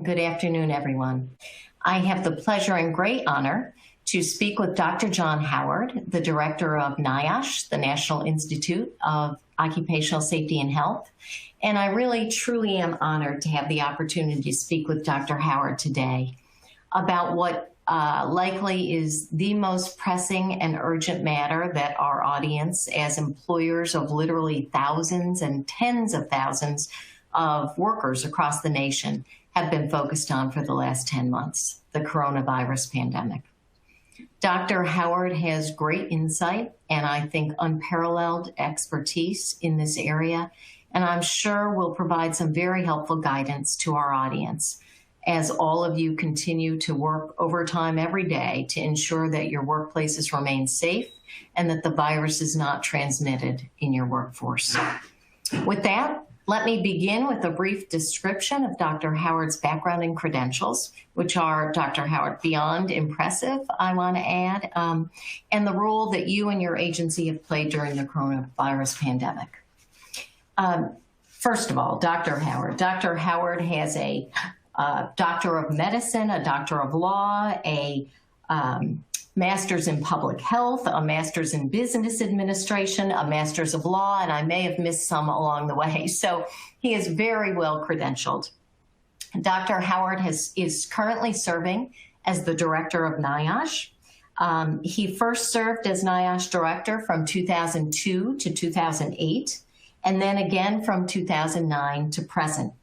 Good afternoon, everyone. I have the pleasure and great honor to speak with Dr. John Howard, the Director of NIOSH, the National Institute of Occupational Safety and Health. And I really, truly am honored to have the opportunity to speak with Dr. Howard today about what likely is the most pressing and urgent matter that our audience, as employers of literally thousands and tens of thousands of workers across the nation, have been focused on for the last 10 months, the coronavirus pandemic. Dr. Howard has great insight and I think unparalleled expertise in this area, and I'm sure will provide some very helpful guidance to our audience as all of you continue to work overtime every day to ensure that your workplaces remain safe and that the virus is not transmitted in your workforce. With that, let me begin with a brief description of Dr. Howard's background and credentials, which are, Dr. Howard, beyond impressive, I want to add, and the role that you and your agency have played during the coronavirus pandemic. First of all, Dr. Howard. Dr. Howard has a Doctor of Medicine, a Doctor of Law, a Master's in Public Health, a Master's in Business Administration, a Master's of Law, and I may have missed some along the way. So he is very well credentialed. Dr. Howard is currently serving as the Director of NIOSH. He first served as NIOSH Director from 2002 to 2008, and then again from 2009 to present.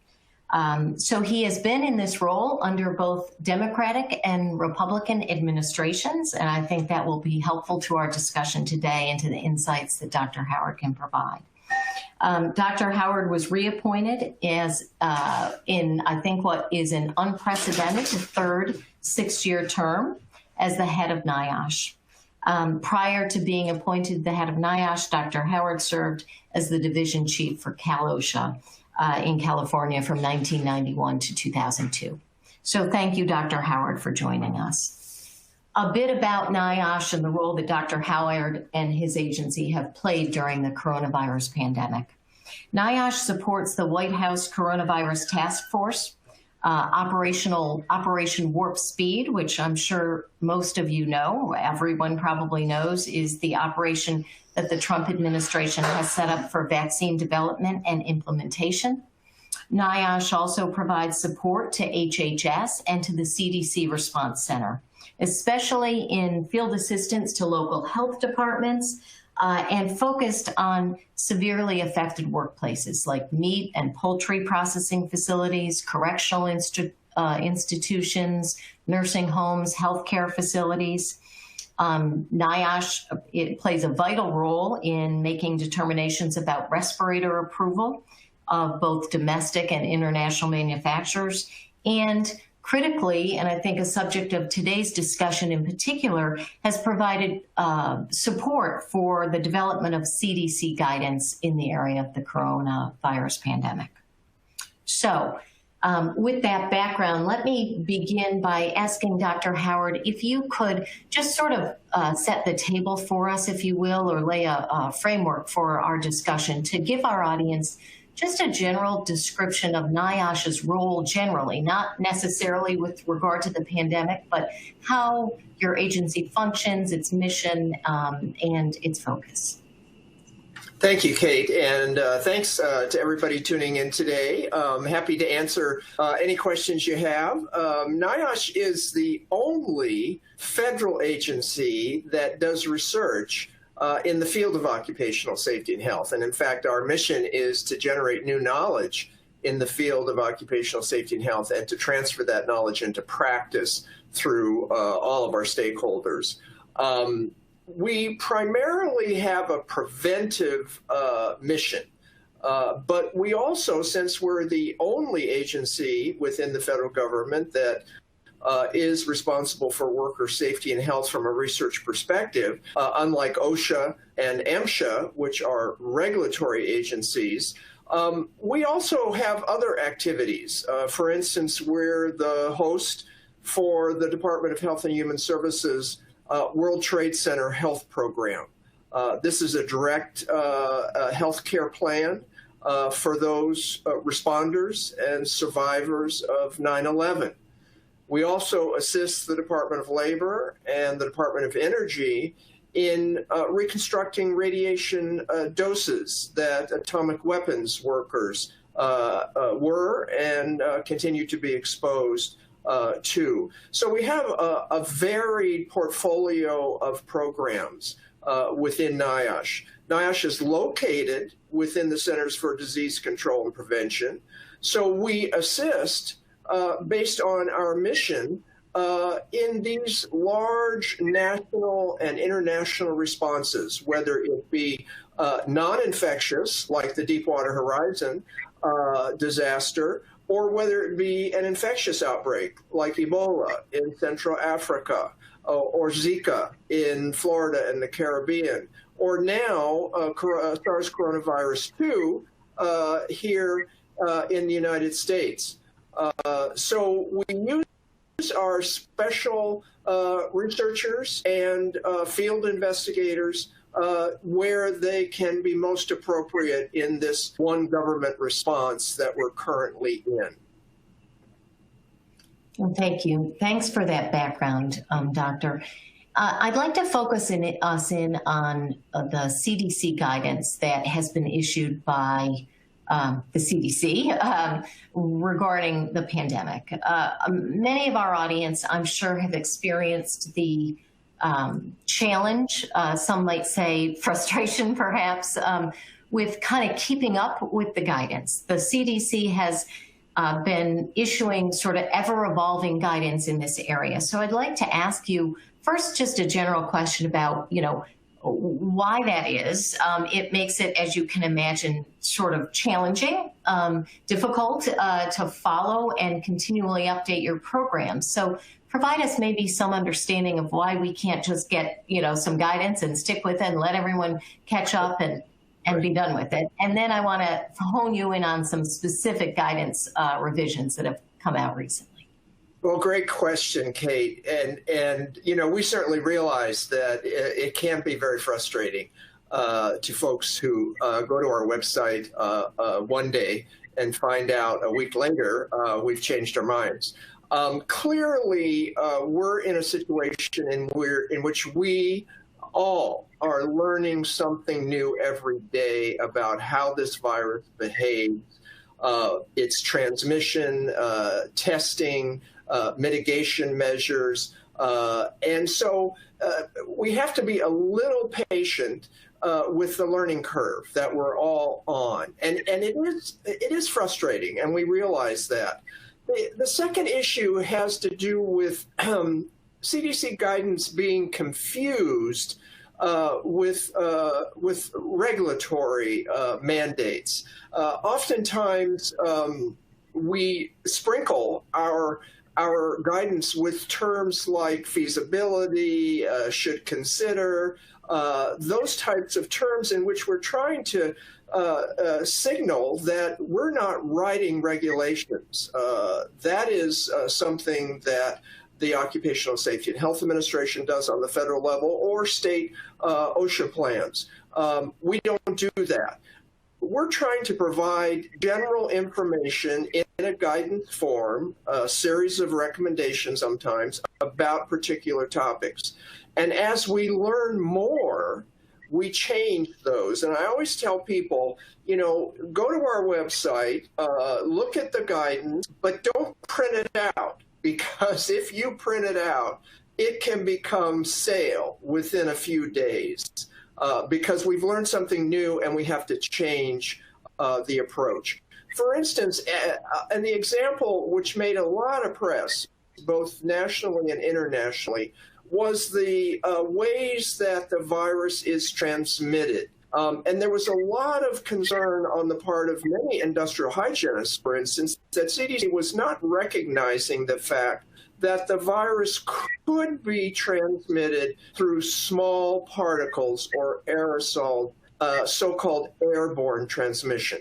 So he has been in this role under both Democratic and Republican administrations, and I think that will be helpful to our discussion today and to the insights that Dr. Howard can provide. Dr. Howard was reappointed as in, I think, what is an unprecedented third six-year term as the head of NIOSH. Prior to being appointed the head of NIOSH, Dr. Howard served as the division chief for OSHA in California from 1991 to 2002. So thank you, Dr. Howard, for joining us. A bit about NIOSH and the role that Dr. Howard and his agency have played during the coronavirus pandemic. NIOSH supports the White House Coronavirus Taskforce, Operation Warp Speed, which I'm sure most of you know, everyone probably knows, is the operation that the Trump administration has set up for vaccine development and implementation. NIOSH also provides support to HHS and to the CDC Response Center, especially in field assistance to local health departments and focused on severely affected workplaces like meat and poultry processing facilities, correctional institutions, nursing homes, healthcare facilities. NIOSH, it plays a vital role in making determinations about respirator approval of both domestic and international manufacturers, and critically, and I think a subject of today's discussion in particular, has provided support for the development of CDC guidance in the area of the coronavirus pandemic. So, with that background, let me begin by asking Dr. Howard if you could just sort of set the table for us, if you will, or lay a framework for our discussion to give our audience just a general description of NIOSH's role generally, not necessarily with regard to the pandemic, but how your agency functions, its mission, and its focus. Thank you, Kate, and thanks to everybody tuning in today. I'm happy to answer any questions you have. NIOSH is the only federal agency that does research in the field of occupational safety and health. And in fact, our mission is to generate new knowledge in the field of occupational safety and health and to transfer that knowledge into practice through all of our stakeholders. We primarily have a preventive mission, but we also, since we're the only agency within the federal government that is responsible for worker safety and health from a research perspective, unlike OSHA and MSHA, which are regulatory agencies, we also have other activities. For instance, we're the host for the Department of Health and Human Services World Trade Center Health Program. This is a direct health care plan for those responders and survivors of 9/11. We also assist the Department of Labor and the Department of Energy in reconstructing radiation doses that atomic weapons workers were and continue to be exposed to. So we have a varied portfolio of programs within NIOSH. NIOSH is located within the Centers for Disease Control and Prevention. So we assist based on our mission in these large national and international responses, whether it be non-infectious, like the Deepwater Horizon disaster, or whether it be an infectious outbreak, like Ebola in Central Africa, or Zika in Florida and the Caribbean, or now SARS coronavirus 2 here in the United States. So we use our special researchers and field investigators where they can be most appropriate in this one government response that we're currently in. Well, thank you. Thanks for that background, Doctor. I'd like to focus us in on the CDC guidance that has been issued by the CDC regarding the pandemic. Many of our audience, I'm sure, have experienced the challenge, some might say frustration perhaps, with kind of keeping up with the guidance. The CDC has been issuing sort of ever-evolving guidance in this area. So I'd like to ask you first just a general question about, why that is. It makes it, as you can imagine, sort of challenging, difficult to follow and continually update your programs. So provide us maybe some understanding of why we can't just get, some guidance and stick with it and let everyone catch up and be done with it. And then I want to hone you in on some specific guidance revisions that have come out recently. Well, great question, Kate. And we certainly realize that it can be very frustrating to folks who go to our website one day and find out a week later we've changed our minds. Clearly, we're in a situation in which we all are learning something new every day about how this virus behaves, its transmission, testing, mitigation measures. And so we have to be a little patient with the learning curve that we're all on. And it is frustrating, and we realize that. The second issue has to do with CDC guidance being confused with regulatory mandates. Oftentimes, we sprinkle our guidance with terms like feasibility, should consider, those types of terms in which we're trying to signal that we're not writing regulations. That is something that the Occupational Safety and Health Administration does on the federal level, or state OSHA plans. We don't do that. We're trying to provide general information in a guidance form, a series of recommendations sometimes about particular topics. And as we learn more, we change those. And I always tell people, go to our website, look at the guidance, but don't print it out, because if you print it out, it can become stale within a few days. Because we've learned something new and we have to change the approach. For instance, and the example which made a lot of press, both nationally and internationally, was the ways that the virus is transmitted. And there was a lot of concern on the part of many industrial hygienists, for instance, that CDC was not recognizing the fact that the virus could be transmitted through small particles or aerosol, so-called airborne transmission,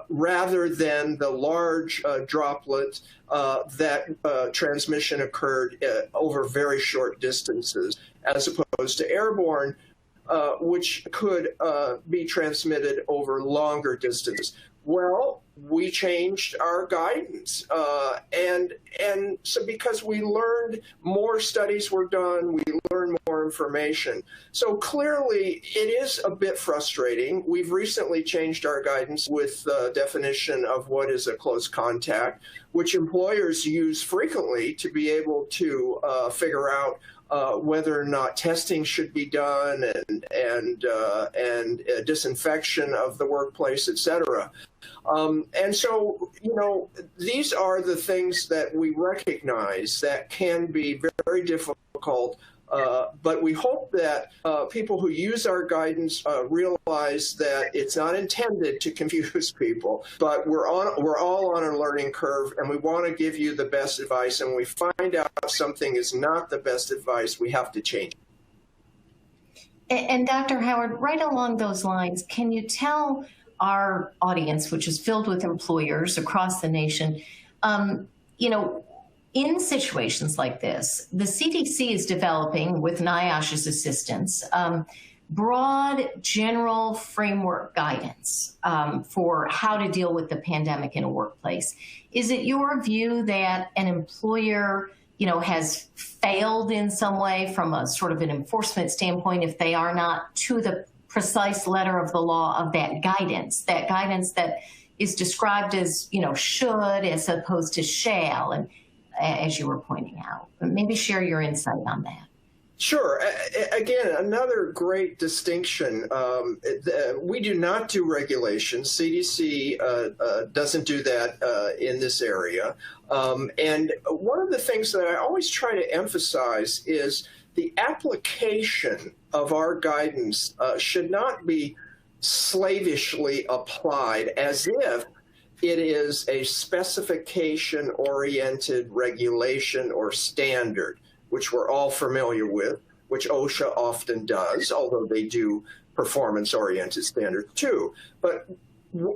rather than the large droplet that transmission occurred over very short distances, as opposed to airborne, which could be transmitted over longer distances. Well, we changed our guidance, and so because we learned more studies were done, we learned more information. So clearly, it is a bit frustrating. We've recently changed our guidance with the definition of what is a close contact, which employers use frequently to be able to figure out whether or not testing should be done and disinfection of the workplace, et cetera. And so, these are the things that we recognize that can be very difficult. But we hope that people who use our guidance realize that it's not intended to confuse people, but we're all on a learning curve, and we want to give you the best advice. And when we find out something is not the best advice, we have to change it. And Dr. Howard, right along those lines, can you tell our audience, which is filled with employers across the nation, in situations like this, the CDC is developing, with NIOSH's assistance, broad general framework guidance for how to deal with the pandemic in a workplace. Is it your view that an employer, has failed in some way from a sort of an enforcement standpoint if they are not to the precise letter of the law of that guidance that is described as, should as opposed to shall, and as you were pointing out? Maybe share your insight on that. Sure. Again, another great distinction. We do not do regulations. CDC doesn't do that in this area. And one of the things that I always try to emphasize is the application of our guidance should not be slavishly applied as if it is a specification-oriented regulation or standard, which we're all familiar with, which OSHA often does, although they do performance-oriented standards too. But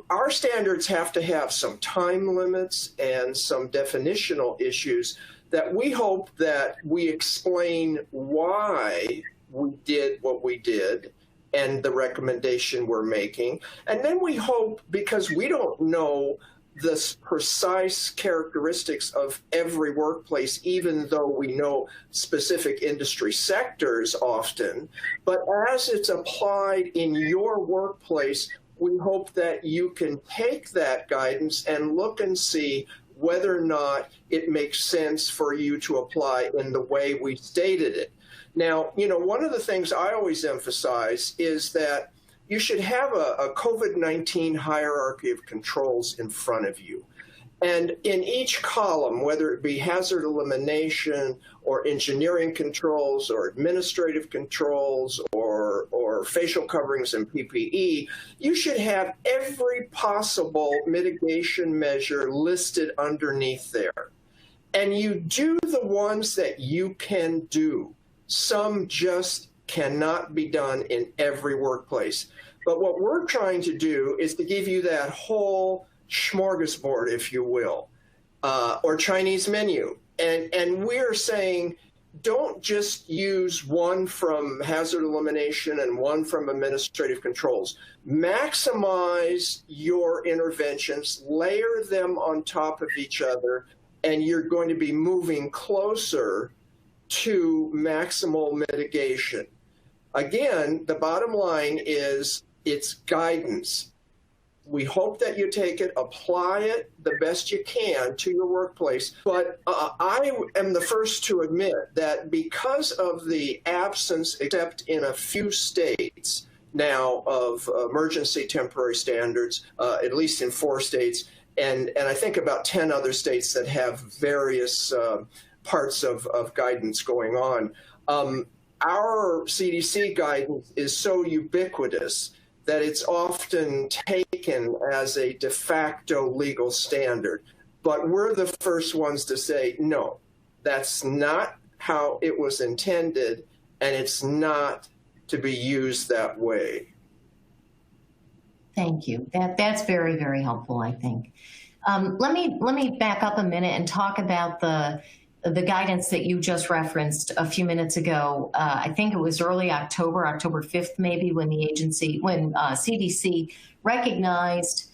our standards have to have some time limits and some definitional issues that we hope that we explain why we did what we did and the recommendation we're making. And then we hope, because we don't know the precise characteristics of every workplace, even though we know specific industry sectors often, but as it's applied in your workplace, we hope that you can take that guidance and look and see whether or not it makes sense for you to apply in the way we stated it. Now, one of the things I always emphasize is that you should have a COVID-19 hierarchy of controls in front of you. And in each column, whether it be hazard elimination or engineering controls or administrative controls or facial coverings and PPE, you should have every possible mitigation measure listed underneath there. And you do the ones that you can do. Some just cannot be done in every workplace. But what we're trying to do is to give you that whole smorgasbord, if you will, or Chinese menu. And we're saying, don't just use one from hazard elimination and one from administrative controls. Maximize your interventions, layer them on top of each other, and you're going to be moving closer to maximal mitigation. Again, the bottom line is it's guidance. We hope that you take it, apply it the best you can to your workplace. But I am the first to admit that because of the absence, except in a few states now, of emergency temporary standards, at least in 4 states, and I think about 10 other states that have various parts of guidance going on. Our CDC guidance is so ubiquitous that it's often taken as a de facto legal standard. But we're the first ones to say, no, that's not how it was intended, and it's not to be used that way. Thank you. That's very, very helpful, I think. Let me back up a minute and talk about the the guidance that you just referenced a few minutes ago, I think it was early October, October 5th, maybe, when CDC recognized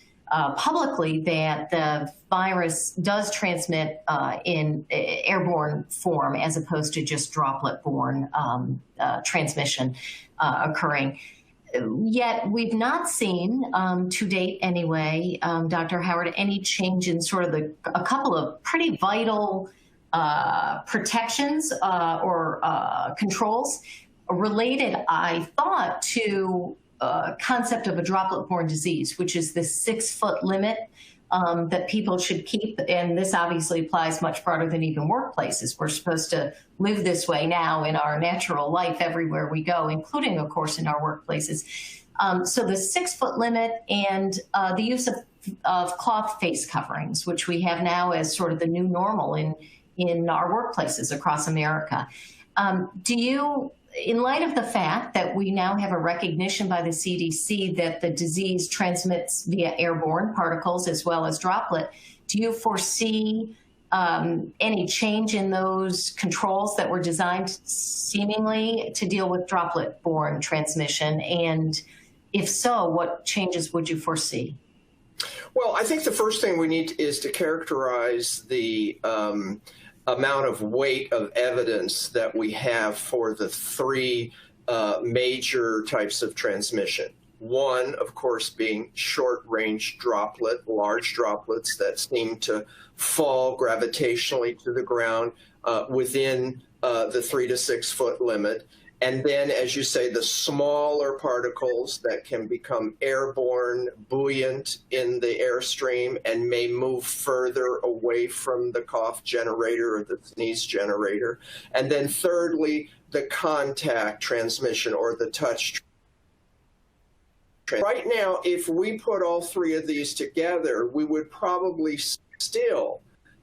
publicly that the virus does transmit in airborne form as opposed to just droplet-borne transmission occurring. Yet we've not seen, to date anyway, Dr. Howard, any change in sort of a couple of pretty vital protections or controls related, I thought, to concept of a droplet-borne disease, which is the 6-foot limit that people should keep. And this obviously applies much broader than even workplaces. We're supposed to live this way now in our natural life everywhere we go, including, of course, in our workplaces. So the 6-foot limit and the use of cloth face coverings, which we have now as sort of the new normal in our workplaces across America. Do you, in light of the fact that we now have a recognition by the CDC that the disease transmits via airborne particles as well as droplet, do you foresee any change in those controls that were designed seemingly to deal with droplet-borne transmission? And if so, what changes would you foresee? Well, I think the first thing we need is to characterize the amount of weight of evidence that we have for the three major types of transmission. One, of course, being short-range droplet, large droplets that seem to fall gravitationally to the ground within the 3 to 6 foot limit. And then, as you say, the smaller particles that can become airborne, buoyant in the airstream, and may move further away from the cough generator or the sneeze generator. And then thirdly, the contact transmission or the touch. Right now, if we put all three of these together, we would probably still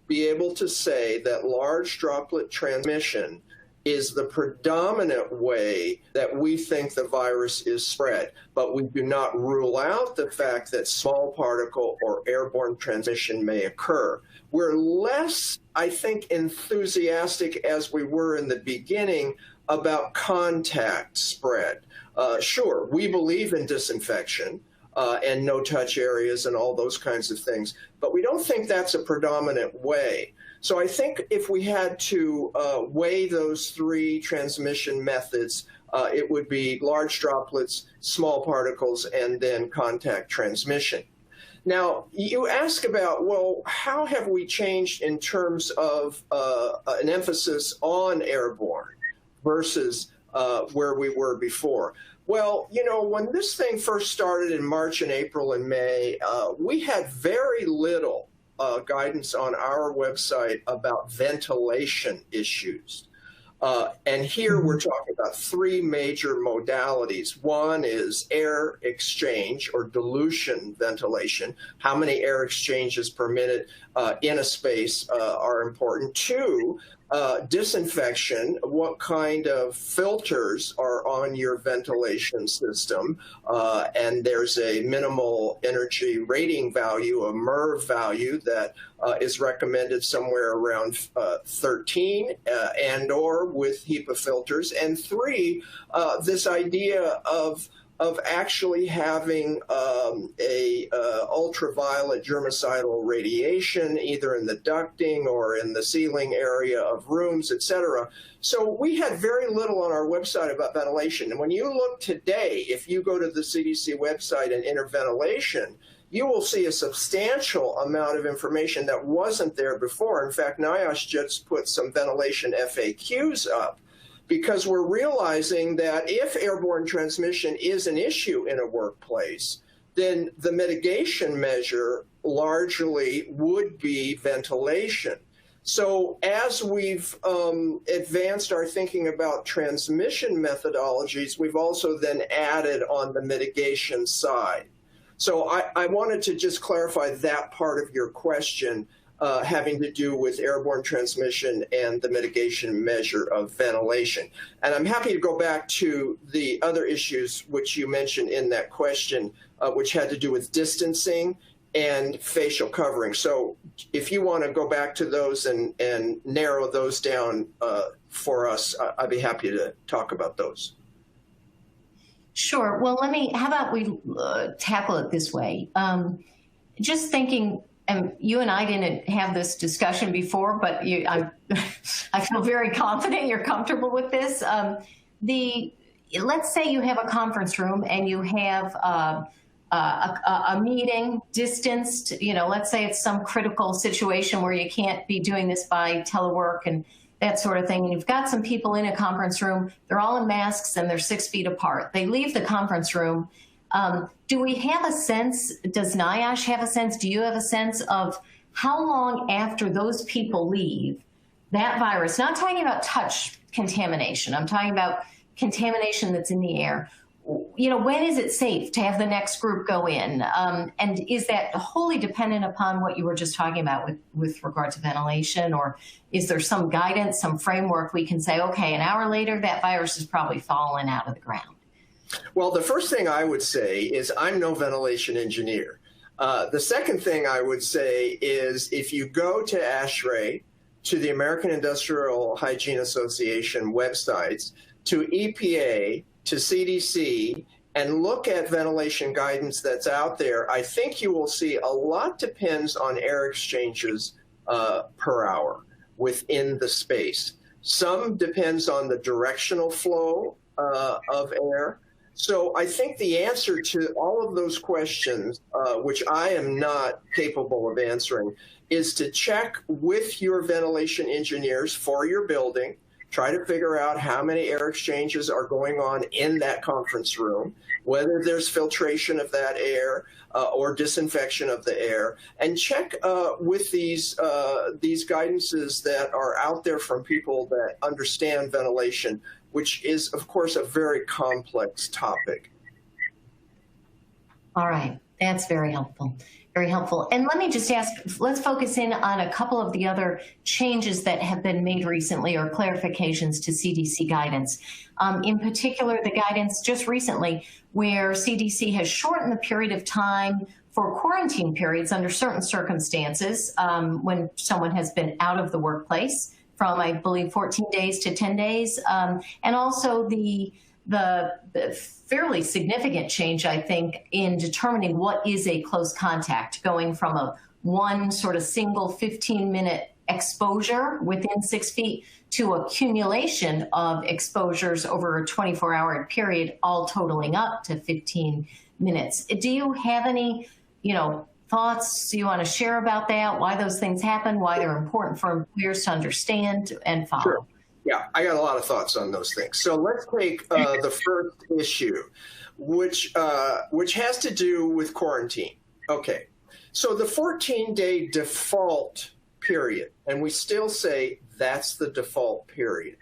be able to say that large droplet transmission is the predominant way that we think the virus is spread. But we do not rule out the fact that small particle or airborne transmission may occur. We're less, I think, enthusiastic as we were in the beginning about contact spread. Sure, we believe in disinfection and no-touch areas and all those kinds of things, but we don't think that's a predominant way. So I think if we had to weigh those three transmission methods, it would be large droplets, small particles, and then contact transmission. Now, you ask about, well, how have we changed in terms of an emphasis on airborne versus where we were before? Well, you know, when this thing first started in March and April and May, we had very little guidance on our website about ventilation issues. And here we're talking about three major modalities. One is air exchange or dilution ventilation. How many air exchanges per minute in a space are important. Two, disinfection, what kind of filters are on your ventilation system, and there's a minimal energy rating value, a MERV value that is recommended somewhere around 13 and or with HEPA filters. And three, this idea of actually having a ultraviolet germicidal radiation, either in the ducting or in the ceiling area of rooms, et cetera. So we had very little on our website about ventilation. And when you look today, if you go to the CDC website and enter ventilation, you will see a substantial amount of information that wasn't there before. In fact, NIOSH just put some ventilation FAQs up, because we're realizing that if airborne transmission is an issue in a workplace, then the mitigation measure largely would be ventilation. So as we've advanced our thinking about transmission methodologies, we've also then added on the mitigation side. So I wanted to just clarify that part of your question, having to do with airborne transmission and the mitigation measure of ventilation. And I'm happy to go back to the other issues which you mentioned in that question, which had to do with distancing and facial covering. So if you want to go back to those and narrow those down for us, I'd be happy to talk about those. Sure. Well, how about we tackle it this way? Just thinking, and you and I didn't have this discussion before, but I feel very confident you're comfortable with this. Let's say you have a conference room and you have a meeting distanced, let's say it's some critical situation where you can't be doing this by telework and that sort of thing. And you've got some people in a conference room, they're all in masks and they're 6 feet apart. They leave the conference room. Do we have a sense, does NIOSH have a sense, do you have a sense of how long after those people leave that virus, not talking about touch contamination, I'm talking about contamination that's in the air, when is it safe to have the next group go in? And is that wholly dependent upon what you were just talking about with regard to ventilation? Or is there some guidance, some framework we can say, okay, an hour later, that virus has probably fallen out of the ground? Well, the first thing I would say is I'm no ventilation engineer. The second thing I would say is if you go to ASHRAE, to the American Industrial Hygiene Association websites, to EPA, to CDC, and look at ventilation guidance that's out there, I think you will see a lot depends on air exchanges per hour within the space. Some depends on the directional flow of air. So I think the answer to all of those questions, which I am not capable of answering, is to check with your ventilation engineers for your building. Try to figure out how many air exchanges are going on in that conference room, whether there's filtration of that air or disinfection of the air, and check with these guidances that are out there from people that understand ventilation, which is, of course, a very complex topic. All right, that's very helpful. Very helpful. And let me just ask, let's focus in on a couple of the other changes that have been made recently or clarifications to CDC guidance. In particular, the guidance just recently where CDC has shortened the period of time for quarantine periods under certain circumstances when someone has been out of the workplace from, I believe, 14 days to 10 days. And also the fairly significant change, I think, in determining what is a close contact, going from one sort of single 15-minute exposure within 6 feet to accumulation of exposures over a 24-hour period, all totaling up to 15 minutes. Do you have any, thoughts you want to share about that, why those things happen, why they're important for employers to understand and follow? Sure. Yeah, I got a lot of thoughts on those things. So let's take the first issue, which has to do with quarantine. Okay, so the 14-day default period, and we still say that's the default period.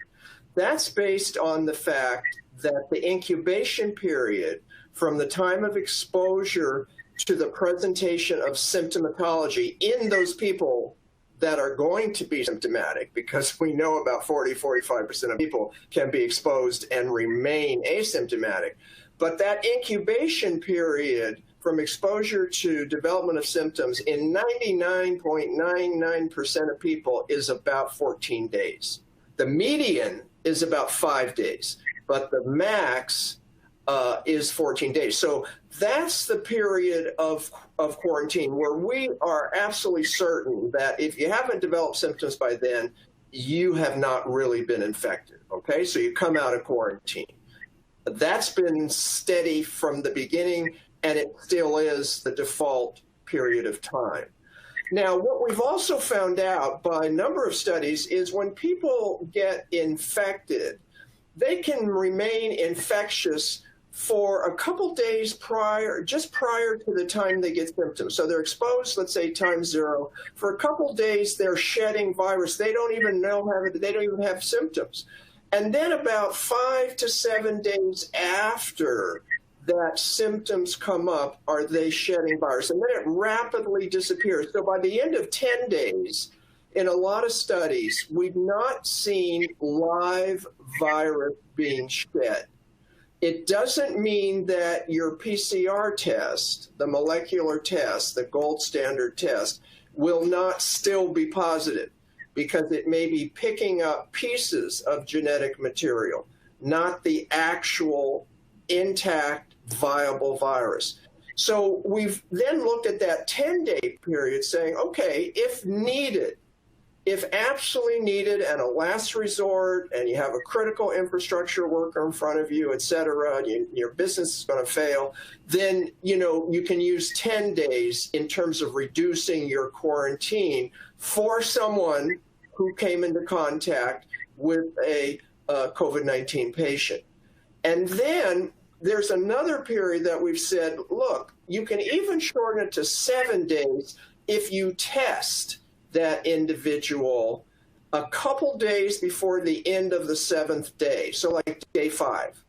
That's based on the fact that the incubation period from the time of exposure to the presentation of symptomatology in those people that are going to be symptomatic, because we know about 40–45% of people can be exposed and remain asymptomatic. But that incubation period from exposure to development of symptoms in 99.99% of people is about 14 days. The median is about 5 days, but the max is 14 days. So that's the period of quarantine where we are absolutely certain that if you haven't developed symptoms by then, you have not really been infected, okay? So you come out of quarantine. That's been steady from the beginning, and it still is the default period of time. Now, what we've also found out by a number of studies is when people get infected, they can remain infectious for a couple days just prior to the time they get symptoms. So they're exposed, let's say time 0. For a couple days, they're shedding virus. They don't even they don't even have symptoms. And then about 5 to 7 days after that symptoms come up, are they shedding virus? And then it rapidly disappears. So by the end of 10 days, in a lot of studies, we've not seen live virus being shed. It doesn't mean that your PCR test, the molecular test, the gold standard test, will not still be positive, because it may be picking up pieces of genetic material, not the actual intact, viable virus. So we've then looked at that 10-day period saying, okay, if needed, if absolutely needed and a last resort, and you have a critical infrastructure worker in front of you, et cetera, and your business is going to fail, then you can use 10 days in terms of reducing your quarantine for someone who came into contact with a COVID-19 patient. And then there's another period that we've said, look, you can even shorten it to 7 days if you test that individual a couple days before the end of the 7th day, so like day 5,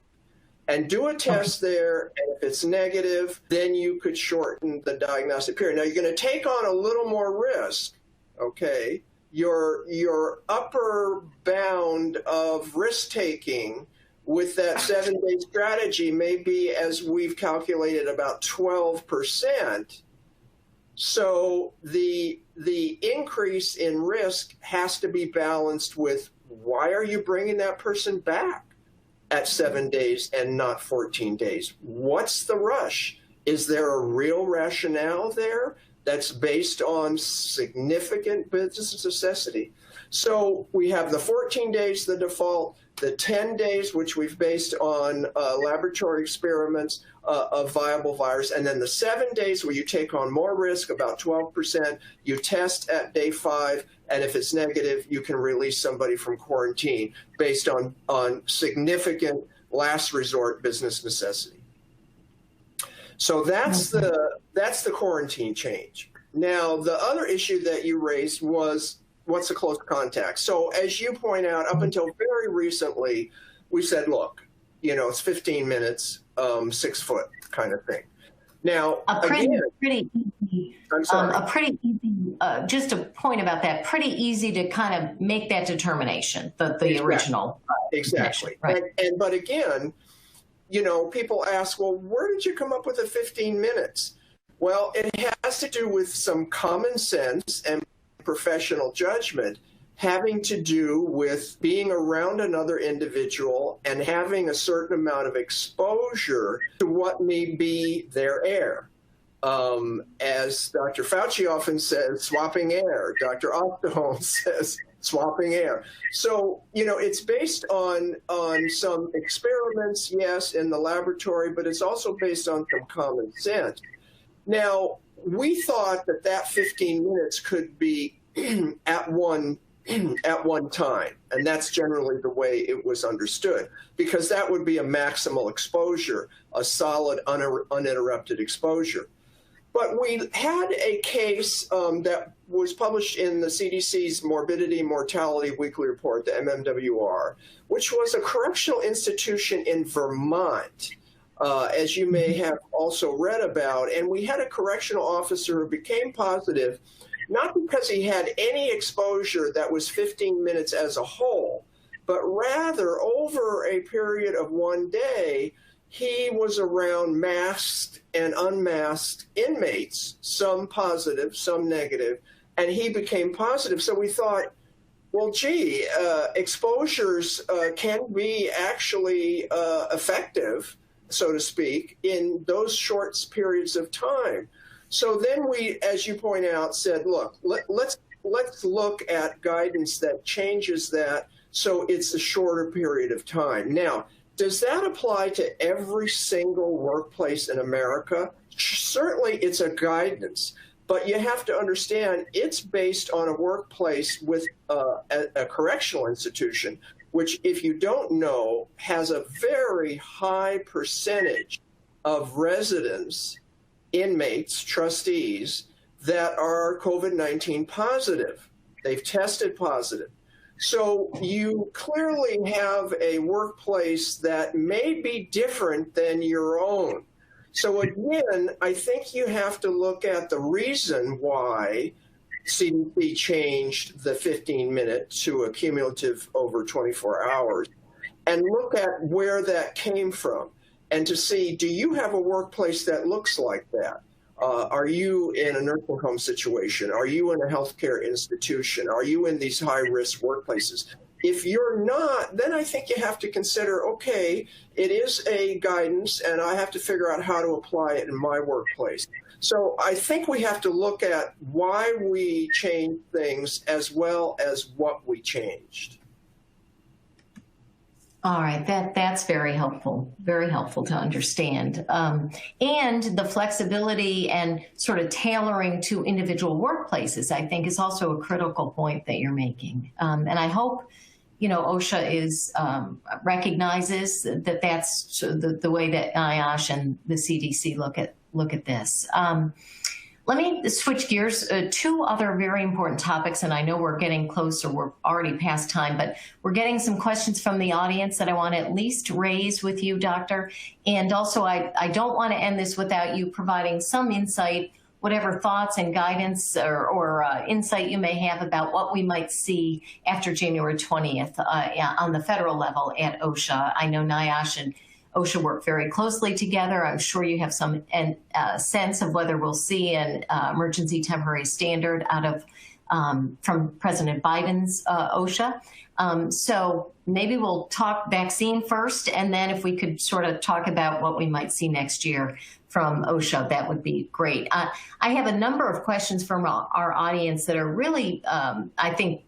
and do a test there, and if it's negative, then you could shorten the diagnostic period. Now, you're going to take on a little more risk, okay? Your upper bound of risk-taking with that 7-day strategy may be, as we've calculated, about 12%. So the increase in risk has to be balanced with, why are you bringing that person back at 7 days and not 14 days? What's the rush? Is there a real rationale there that's based on significant business necessity? So we have the 14 days, the default, the 10 days, which we've based on laboratory experiments of viable virus, and then the 7 days where you take on more risk, about 12%, you test at day 5, and if it's negative, you can release somebody from quarantine based on significant last resort business necessity. So that's the quarantine change. Now, the other issue that you raised was, what's a close contact? So as you point out, up until very recently, we said, look, it's 15 minutes, 6 foot kind of thing. Now, pretty easy. I'm sorry. A pretty easy, just a point about that, pretty easy to kind of make that determination, the original. Exactly. Right. But again, people ask, well, where did you come up with the 15 minutes? Well, it has to do with some common sense and professional judgment having to do with being around another individual and having a certain amount of exposure to what may be their air. As Dr. Fauci often says, swapping air. Dr. Osterholm says, swapping air. So, it's based on some experiments, yes, in the laboratory, but it's also based on some common sense. Now, we thought that 15 minutes could be at one time, and that's generally the way it was understood, because that would be a maximal exposure, a solid, uninterrupted exposure. But we had a case that was published in the CDC's Morbidity and Mortality Weekly Report, the MMWR, which was a correctional institution in Vermont, as you may have also read about. And we had a correctional officer who became positive, not because he had any exposure that was 15 minutes as a whole, but rather over a period of 1 day, he was around masked and unmasked inmates, some positive, some negative, and he became positive. So we thought, well, gee, exposures can be actually effective, so to speak, in those short periods of time. So then we, as you point out, said, look, let's look at guidance that changes that so it's a shorter period of time. Now, does that apply to every single workplace in America? Certainly it's a guidance, but you have to understand it's based on a workplace with a correctional institution, which, if you don't know, has a very high percentage of residents, inmates, trustees that are COVID-19 positive. They've tested positive. So you clearly have a workplace that may be different than your own. So again, I think you have to look at the reason why CDC changed the 15-minute to a cumulative over 24 hours and look at where that came from. and to see, do you have a workplace that looks like that? Are you in a nursing home situation? Are you in a healthcare institution? Are you in these high-risk workplaces? If you're not, then I think you have to consider, okay, it is a guidance, and I have to figure out how to apply it in my workplace. So I think we have to look at why we changed things as well as what we changed. All right, that's very helpful to understand. And the flexibility and sort of tailoring to individual workplaces, I think, is also a critical point that you're making. And I hope, OSHA recognizes that that's the way that NIOSH and the CDC look at this. Let me switch gears. Two other very important topics, and I know we're getting closer. We're already past time, but we're getting some questions from the audience that I want to at least raise with you, Doctor. And also, I don't want to end this without you providing some insight, whatever thoughts and guidance or insight you may have about what we might see after January 20th on the federal level at OSHA. I know NIOSH and OSHA work very closely together. I'm sure you have some sense of whether we'll see an emergency temporary standard out of from President Biden's OSHA. So maybe we'll talk vaccine first, and then if we could sort of talk about what we might see next year from OSHA, that would be great. I have a number of questions from our audience that are really, I think,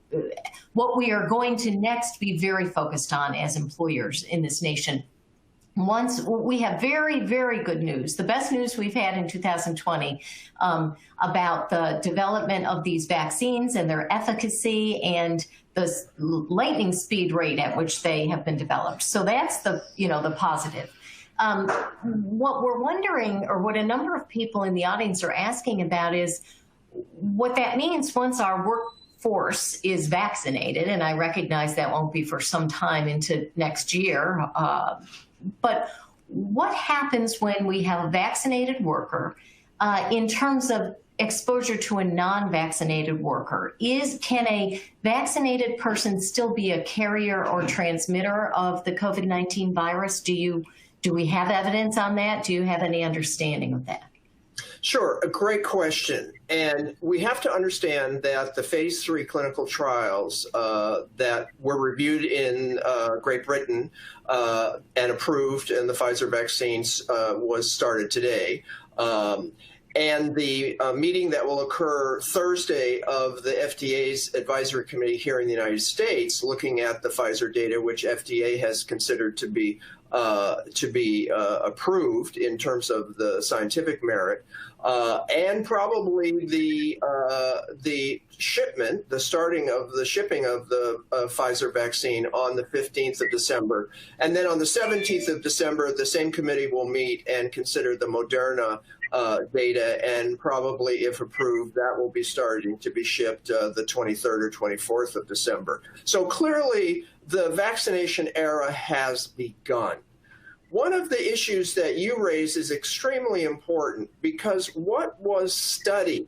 what we are going to next be very focused on as employers in this nation. Once we have very, very good news, the best news we've had in 2020 about the development of these vaccines and their efficacy and the lightning speed rate at which they have been developed. So that's the positive. What we're wondering, or what a number of people in the audience are asking about, is what that means once our workforce is vaccinated, and I recognize that won't be for some time into next year. But what happens when we have a vaccinated worker in terms of exposure to a non-vaccinated worker? Can a vaccinated person still be a carrier or transmitter of the COVID-19 virus? Do we have evidence on that? Do you have any understanding of that? Sure, a great question. And we have to understand that the phase 3 clinical trials that were reviewed in Great Britain and approved in the Pfizer vaccines was started today. And the meeting that will occur Thursday of the FDA's advisory committee here in the United States, looking at the Pfizer data, which FDA has considered to be approved in terms of the scientific merit, and probably the shipment, the starting of the shipping of the Pfizer vaccine on the 15th of December. And then on the 17th of December, the same committee will meet and consider the Moderna data, and probably, if approved, that will be starting to be shipped the 23rd or 24th of December. So clearly, the vaccination era has begun. One of the issues that you raise is extremely important, because what was studied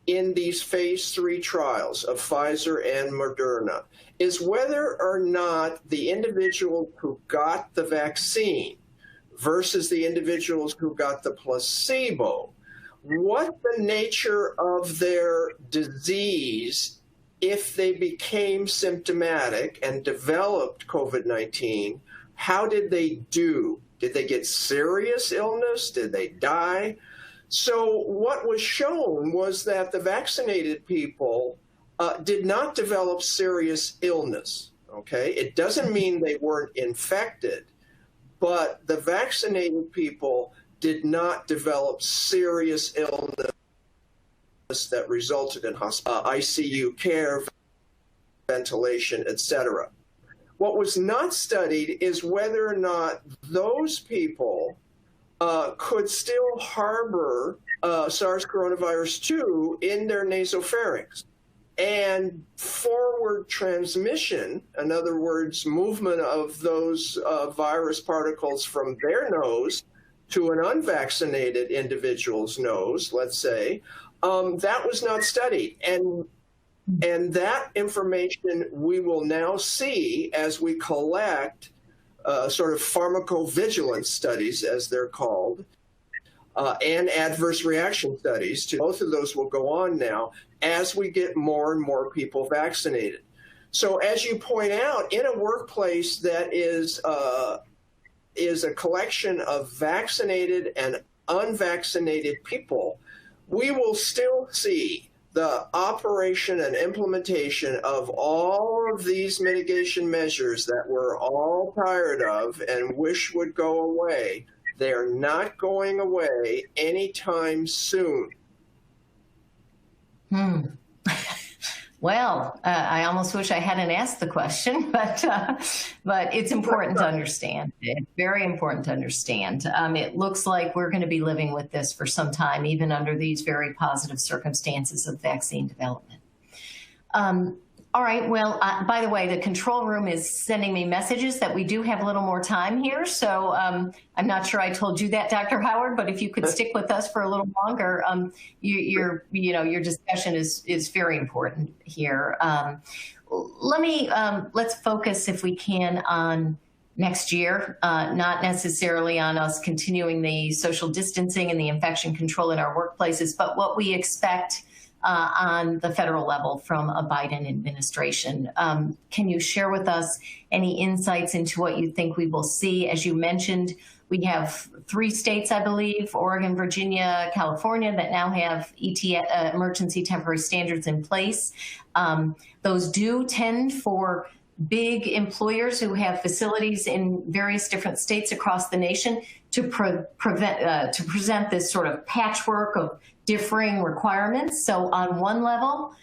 in these phase 3 trials of Pfizer and Moderna is whether or not the individuals who got the vaccine versus the individuals who got the placebo, what the nature of their disease, if they became symptomatic and developed COVID-19, how did they do? Did they get serious illness? Did they die? So what was shown was that the vaccinated people did not develop serious illness, okay? It doesn't mean they weren't infected, but the vaccinated people did not develop serious illness that resulted in ICU care, ventilation, etc. What was not studied is whether or not those people could still harbor SARS coronavirus 2 in their nasopharynx. And forward transmission, in other words, movement of those virus particles from their nose to an unvaccinated individual's nose, let's say, that was not studied. And that information we will now see as we collect sort of pharmacovigilance studies, as they're called, and adverse reaction studies. Both of those will go on now as we get more and more people vaccinated. So as you point out, in a workplace that is a collection of vaccinated and unvaccinated people, we will still see the operation and implementation of all of these mitigation measures that we're all tired of and wish would go away. They're not going away anytime soon. Well, I almost wish I hadn't asked the question, but it's important to understand. It's very important to understand. It looks like we're going to be living with this for some time, even under these very positive circumstances of vaccine development. All right. Well, by the way, the control room is sending me messages that we do have a little more time here. So I'm not sure I told you that, Dr. Howard, but if you could stick with us for a little longer, your discussion is very important here. Let's focus, if we can, on next year, not necessarily on us continuing the social distancing and the infection control in our workplaces, but what we expect on the federal level from a Biden administration. Can you share with us any insights into what you think we will see? As you mentioned, we have 3 states, I believe, Oregon, Virginia, California, that now have emergency temporary standards in place. Those do tend for big employers who have facilities in various different states across the nation to present this sort of patchwork of differing requirements. So on one level,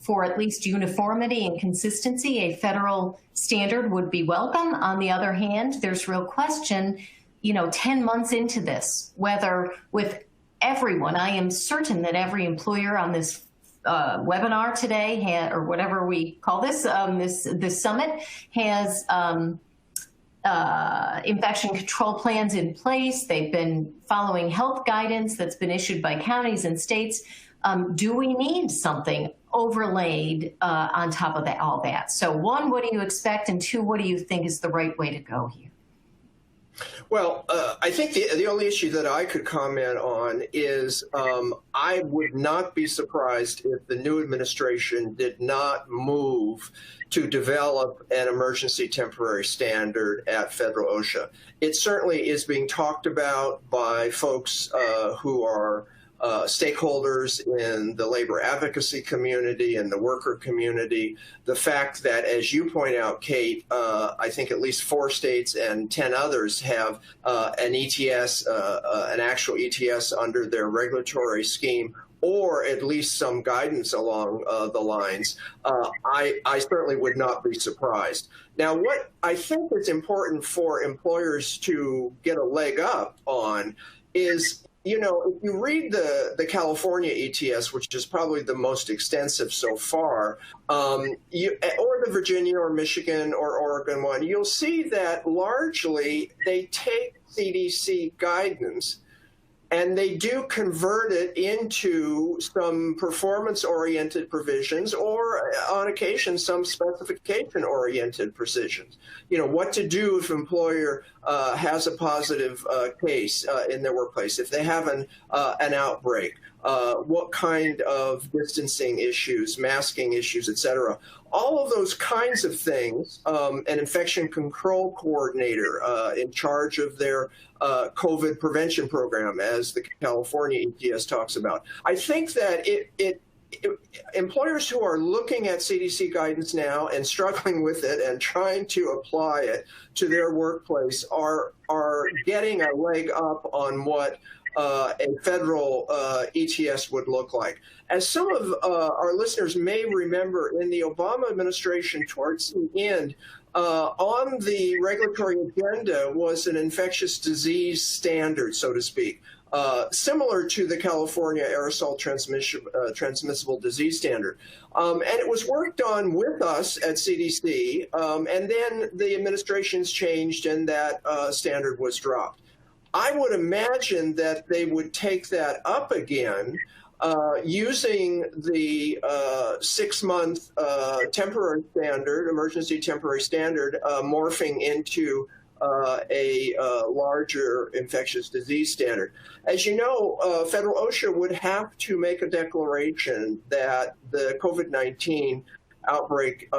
for at least uniformity and consistency, a federal standard would be welcome. On the other hand, there's real question, 10 months into this, whether with everyone, I am certain that every employer on this webinar today, or whatever we call this, this summit, has infection control plans in place. They've been following health guidance that's been issued by counties and states. Do we need something overlaid on top of all that? So 1, what do you expect? And 2, what do you think is the right way to go here? Well, I think the only issue that I could comment on is I would not be surprised if the new administration did not move to develop an emergency temporary standard at federal OSHA. It certainly is being talked about by folks who are stakeholders in the labor advocacy community and the worker community. The fact that, as you point out, Kate, I think at least 4 states and 10 others have an ETS, an actual ETS under their regulatory scheme, or at least some guidance along the lines, I certainly would not be surprised. Now, what I think is important for employers to get a leg up on is, if you read the California ETS, which is probably the most extensive so far, or the Virginia or Michigan or Oregon one, you'll see that largely they take CDC guidance and they do convert it into some performance-oriented provisions, or on occasion, some specification-oriented provisions. What to do if an employer has a positive case in their workplace, if they have an outbreak, what kind of distancing issues, masking issues, et cetera. All of those kinds of things, an infection control coordinator in charge of their COVID prevention program, as the California ETS talks about. I think that employers who are looking at CDC guidance now and struggling with it and trying to apply it to their workplace are getting a leg up on what a federal ETS would look like. As some of our listeners may remember, in the Obama administration, towards the end, on the regulatory agenda was an infectious disease standard, so to speak, similar to the California aerosol transmissible disease standard. And it was worked on with us at CDC, and then the administrations changed and that standard was dropped. I would imagine that they would take that up again using the 6-month temporary standard, emergency temporary standard, morphing into a larger infectious disease standard. As you know, federal OSHA would have to make a declaration that the COVID-19 outbreak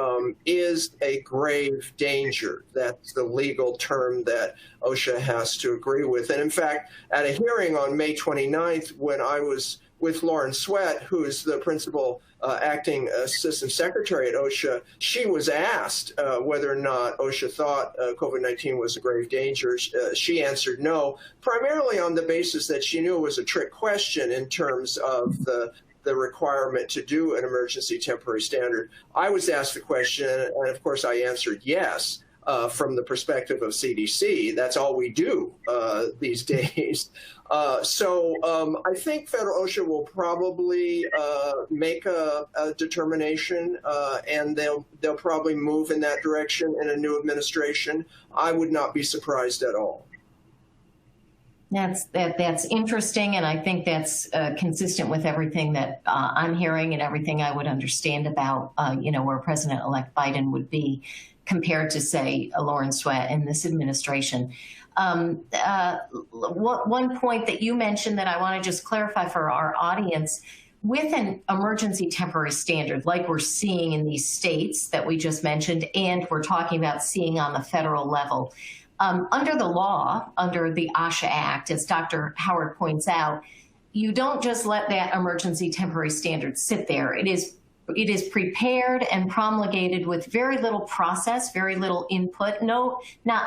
is a grave danger. That's the legal term that OSHA has to agree with. And in fact, at a hearing on May 29th, when I was with Lauren Sweat, who is the principal acting assistant secretary at OSHA, she was asked whether or not OSHA thought COVID-19 was a grave danger. She answered no, primarily on the basis that she knew it was a trick question in terms of the requirement to do an emergency temporary standard. I was asked the question, and of course I answered yes. From the perspective of CDC, that's all we do these days. So I think federal OSHA will probably make a determination, and they'll probably move in that direction in a new administration. I would not be surprised at all. That's interesting, and I think that's consistent with everything that I'm hearing and everything I would understand about where President-elect Biden would be compared to, say, Lauren Sweat in this administration. One point that you mentioned that I want to just clarify for our audience, with an emergency temporary standard like we're seeing in these states that we just mentioned, and we're talking about seeing on the federal level, under the law, under the OSHA Act, as Dr. Howard points out, you don't just let that emergency temporary standard sit there. It is prepared and promulgated with very little process, very little input, not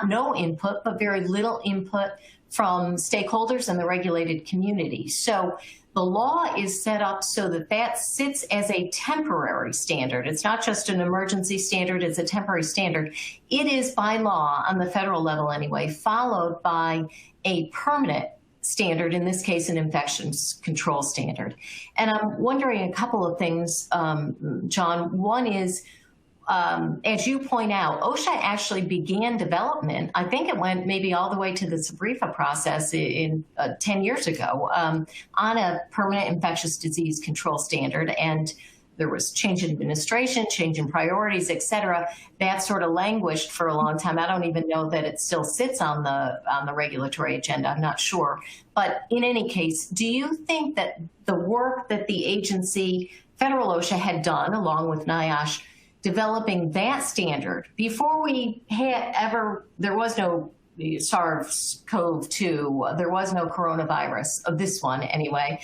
no input, but very little input from stakeholders and the regulated community. So the law is set up so that that sits as a temporary standard. It's not just an emergency standard, it's a temporary standard. It is by law, on the federal level anyway, followed by a permanent standard, in this case, an infections control standard. And I'm wondering a couple of things, John. One is, as you point out, OSHA actually began development, I think it went maybe all the way to the SBREFA process in 10 years ago, on a permanent infectious disease control standard. And there was change in administration, change in priorities, et cetera. That sort of languished for a long time. I don't even know that it still sits on the regulatory agenda. I'm not sure. But in any case, do you think that the work that the agency, federal OSHA, had done, along with NIOSH, developing that standard before we had there was no SARS-CoV-2, there was no coronavirus, of this one anyway,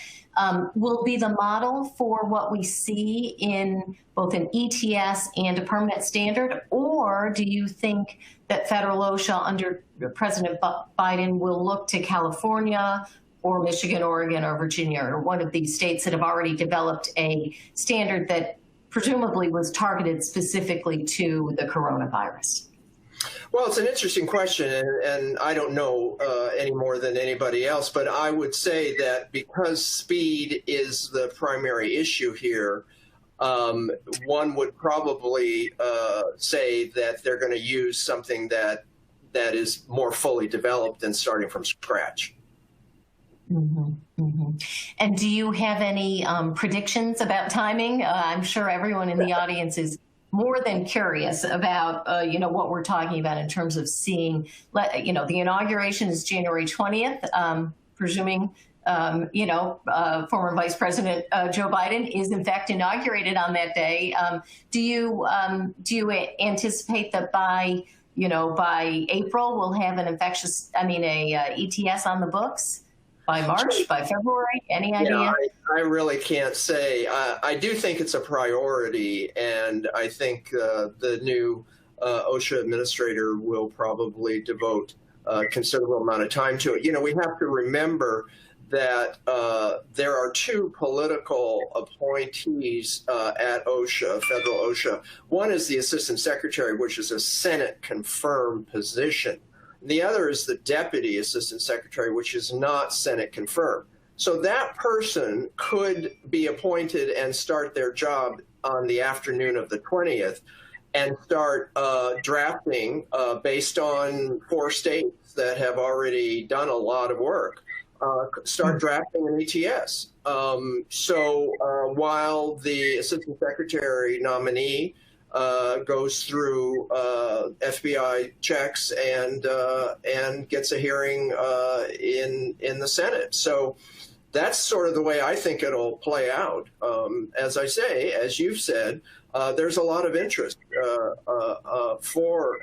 will be the model for what we see in both an ETS and a permanent standard? Or do you think that federal OSHA under President Biden will look to California or Michigan, Oregon, or Virginia, or one of these states that have already developed a standard that presumably was targeted specifically to the coronavirus? Well, it's an interesting question, and I don't know any more than anybody else, but I would say that because speed is the primary issue here, one would probably say that they're going to use something that is more fully developed than starting from scratch. Mm-hmm, mm-hmm. And do you have any predictions about timing? I'm sure everyone in the audience is more than curious about, what we're talking about in terms of seeing, the inauguration is January 20th, presuming, former Vice President Joe Biden is in fact inaugurated on that day. Do you anticipate that by April we'll have an ETS on the books? By March, by February, any idea? Yeah, I really can't say. I do think it's a priority, and I think the new OSHA administrator will probably devote a considerable amount of time to it. We have to remember that there are two political appointees at OSHA, federal OSHA. One is the Assistant Secretary, which is a Senate-confirmed position. The other is the Deputy Assistant Secretary, which is not Senate confirmed. So that person could be appointed and start their job on the afternoon of the 20th and start drafting based on 4 states that have already done a lot of work start drafting an ETS. So while the Assistant Secretary nominee goes through FBI checks and gets a hearing in the Senate. So that's sort of the way I think it'll play out. As I say, as you've said, there's a lot of interest for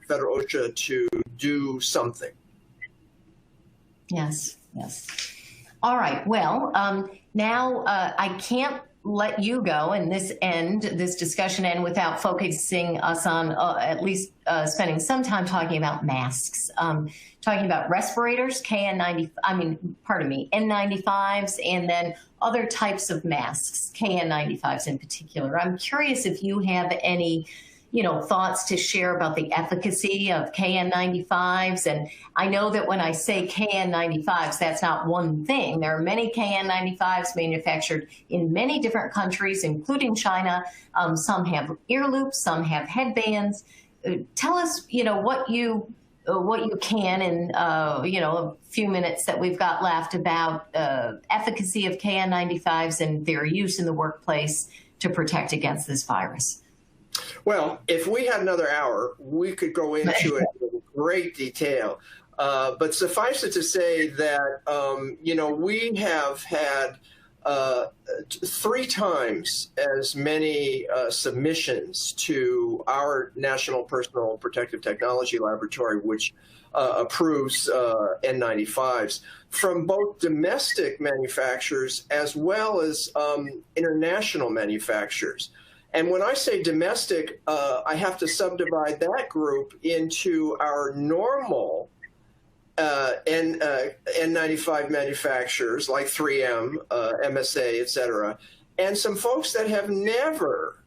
federal OSHA to do something. Yes, yes. All right. Well, now I can't let you go and this discussion end without focusing us on at least spending some time talking about masks, talking about respirators, N95s, and then other types of masks, KN95s in particular. I'm curious if you have any thoughts to share about the efficacy of KN95s. And I know that when I say KN95s, that's not one thing. There are many KN95s manufactured in many different countries, including China. Some have ear loops, some have headbands. Tell us, what you can in, a few minutes that we've got left about efficacy of KN95s and their use in the workplace to protect against this virus. Well, if we had another hour, we could go into it in great detail. But suffice it to say that, we have had 3 times as many submissions to our National Personal Protective Technology Laboratory, which approves N95s, from both domestic manufacturers as well as international manufacturers. And when I say domestic, I have to subdivide that group into our normal N95 manufacturers like 3M, MSA, et cetera, and some folks that have never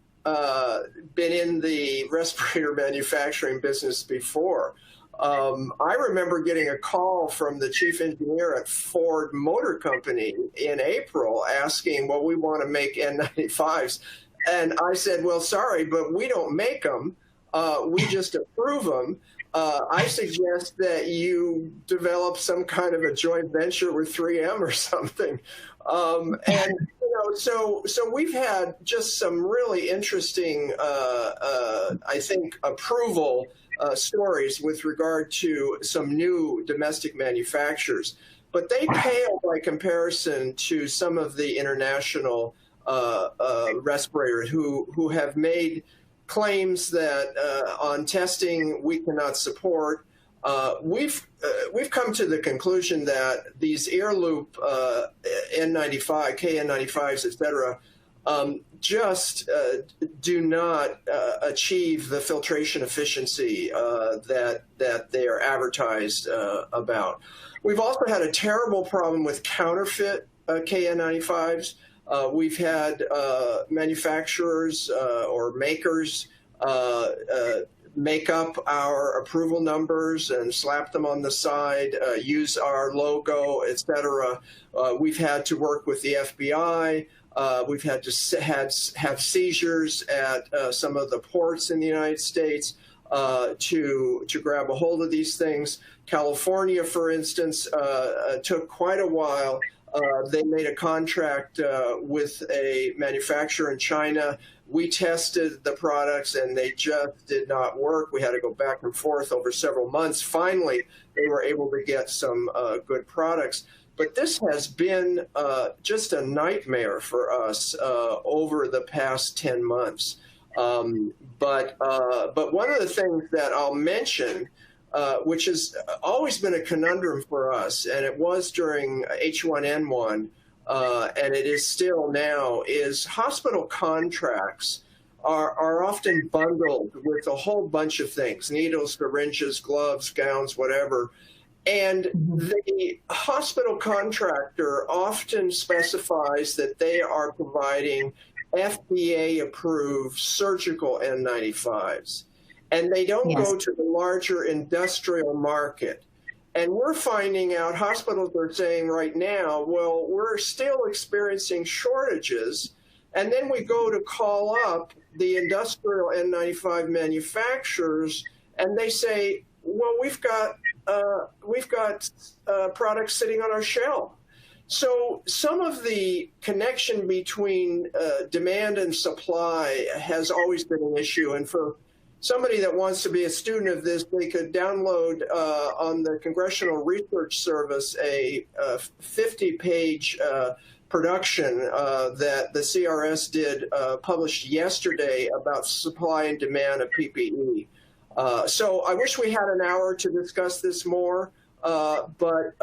been in the respirator manufacturing business before. I remember getting a call from the chief engineer at Ford Motor Company in April asking, well, we want to make N95s. And I said, well, sorry, but we don't make them. We just approve them. I suggest that you develop some kind of a joint venture with 3M or something. So we've had just some really interesting, I think, approval stories with regard to some new domestic manufacturers. But they pale by comparison to some of the international respirators who have made claims that on testing we cannot support. We've come to the conclusion that these ear loop N95, KN95s, et cetera, just do not achieve the filtration efficiency that they are advertised about. We've also had a terrible problem with counterfeit KN95s. We've had manufacturers or makers make up our approval numbers and slap them on the side, use our logo, et cetera. We've had to work with the FBI. We've had to have seizures at some of the ports in the United States to grab a hold of these things. California, for instance, took quite a while. They made a contract with a manufacturer in China. We tested the products and they just did not work. We had to go back and forth over several months. Finally, they were able to get some good products. But this has been just a nightmare for us over the past 10 months. But one of the things that I'll mention, which has always been a conundrum for us, and it was during H1N1, and it is still now, is hospital contracts are often bundled with a whole bunch of things: needles, syringes, gloves, gowns, whatever. And the hospital contractor often specifies that they are providing FDA-approved surgical N95s. And they don't go to the larger industrial market. And we're finding out, hospitals are saying right now, well, we're still experiencing shortages. And then we go to call up the industrial N95 manufacturers, and they say, well, we've got products sitting on our shelf. So some of the connection between demand and supply has always been an issue. And for somebody that wants to be a student of this, they could download on the Congressional Research Service a 50-page production that the CRS did published yesterday about supply and demand of PPE. So I wish we had an hour to discuss this more. But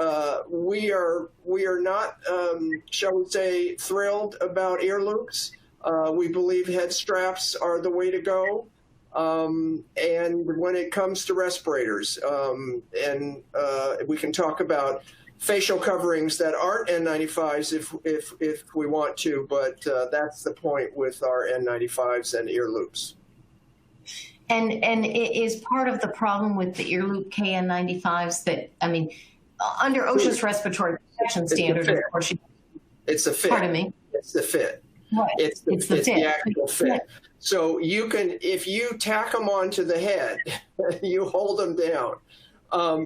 we are not, shall we say, thrilled about ear loops. We believe head straps are the way to go. And when it comes to respirators, we can talk about facial coverings that aren't N95s if we want to, but that's the point with our N95s and ear loops. And it is part of the problem with the ear loop KN95s that, I mean, under OSHA's respiratory protection standard, of course, it's a fit. Pardon me? It's the fit. Right. It's the actual fit. So you can, if you tack them onto the head, you hold them down,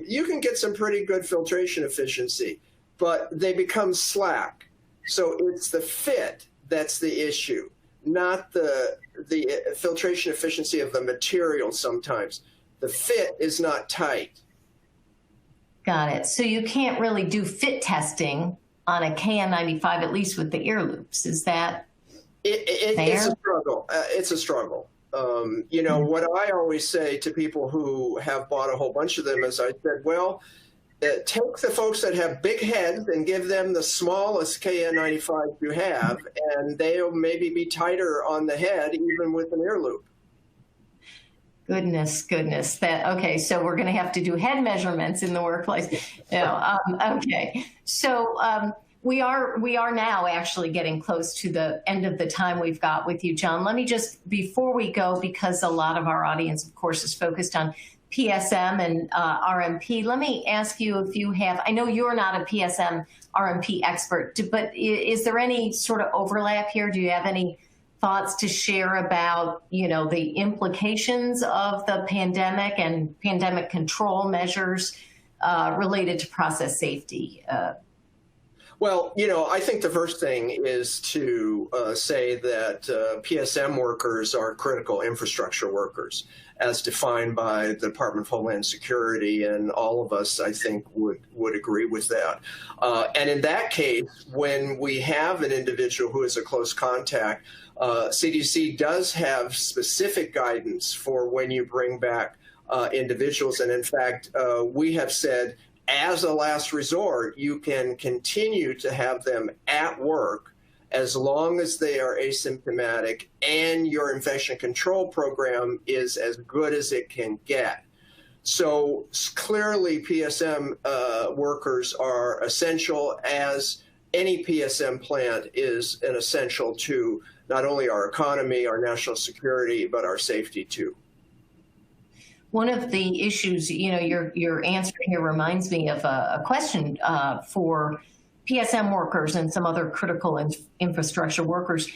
you can get some pretty good filtration efficiency, but they become slack. So it's the fit that's the issue, not the filtration efficiency of the material sometimes. The fit is not tight. Got it. So you can't really do fit testing on a KN95, at least with the ear loops. Is that it's a struggle. It's a struggle. You know, what I always say to people who have bought a whole bunch of them is I said, well, take the folks that have big heads and give them the smallest KN95 you have, and they'll maybe be tighter on the head even with an ear loop. Goodness. Okay, so we're going to have to do head measurements in the workplace. Okay, so we are now actually getting close to the end of the time we've got with you, John. Let me just, before we go, because a lot of our audience, of course, is focused on PSM and RMP. Let me ask you if you have, I know you're not a PSM RMP expert, but is there any sort of overlap here? Do you have any thoughts to share about, you know, the implications of the pandemic and pandemic control measures related to process safety? Well, you know, I think the first thing is to say that PSM workers are critical infrastructure workers, as defined by the Department of Homeland Security, and all of us, I think, would agree with that. And in that case, when we have an individual who is a close contact, CDC does have specific guidance for when you bring back individuals. And in fact, we have said, as a last resort, you can continue to have them at work as long as they are asymptomatic and your infection control program is as good as it can get. So clearly PSM workers are essential, as any PSM plant is an essential to not only our economy, our national security, but our safety too. One of the issues, you know, your answer here reminds me of a question for PSM workers and some other critical infrastructure workers.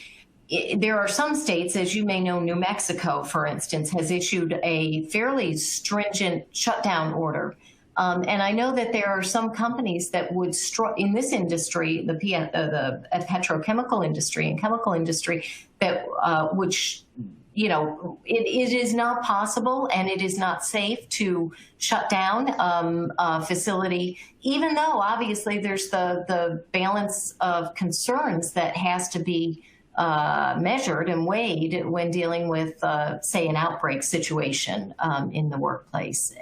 There are some states, as you may know, New Mexico, for instance, has issued a fairly stringent shutdown order. And I know that there are some companies that would, in this industry, the petrochemical industry and chemical industry, that which, you know, it is not possible and it is not safe to shut down a facility, even though obviously there's the balance of concerns that has to be measured and weighed when dealing with, say, an outbreak situation in the workplace.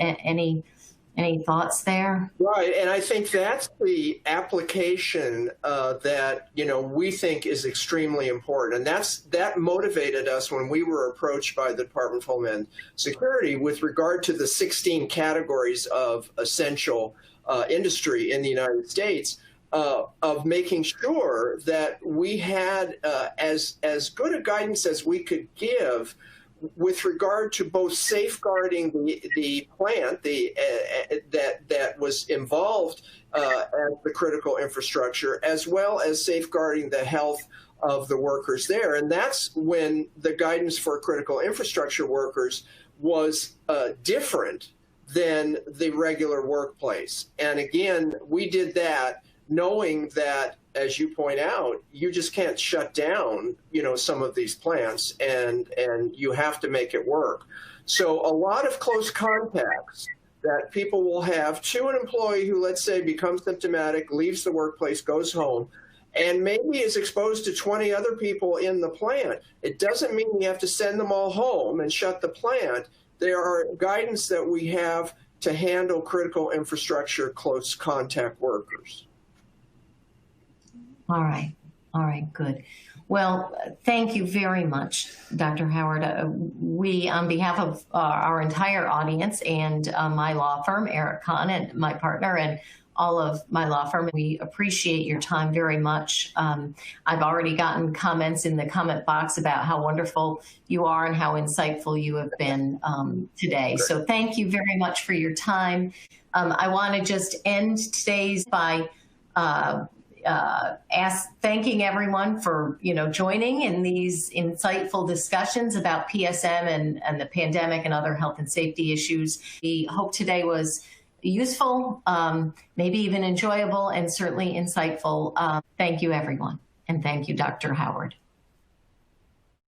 Any thoughts there? Right, and I think that's the application that, you know, we think is extremely important, and that motivated us when we were approached by the Department of Homeland Security with regard to the 16 categories of essential industry in the United States, of making sure that we had as good a guidance as we could give with regard to both safeguarding the plant that was involved as the critical infrastructure, as well as safeguarding the health of the workers there. And that's when the guidance for critical infrastructure workers was different than the regular workplace. And again, we did that knowing that, as you point out, you just can't shut down, some of these plants, and you have to make it work. So a lot of close contacts that people will have to an employee who, let's say, becomes symptomatic, leaves the workplace, goes home, and maybe is exposed to 20 other people in the plant. It doesn't mean you have to send them all home and shut the plant. There are guidance that we have to handle critical infrastructure close contact workers. All right, good. Well, thank you very much, Dr. Howard. We, on behalf of our entire audience and my law firm, Eric Conn, and my partner, and all of my law firm, we appreciate your time very much. I've already gotten comments in the comment box about how wonderful you are and how insightful you have been today. So thank you very much for your time. I want to just end today's by thanking everyone for joining in these insightful discussions about PSM and the pandemic and other health and safety issues. We hope today was useful, maybe even enjoyable, and certainly insightful. Thank you, everyone. And thank you, Dr. Howard.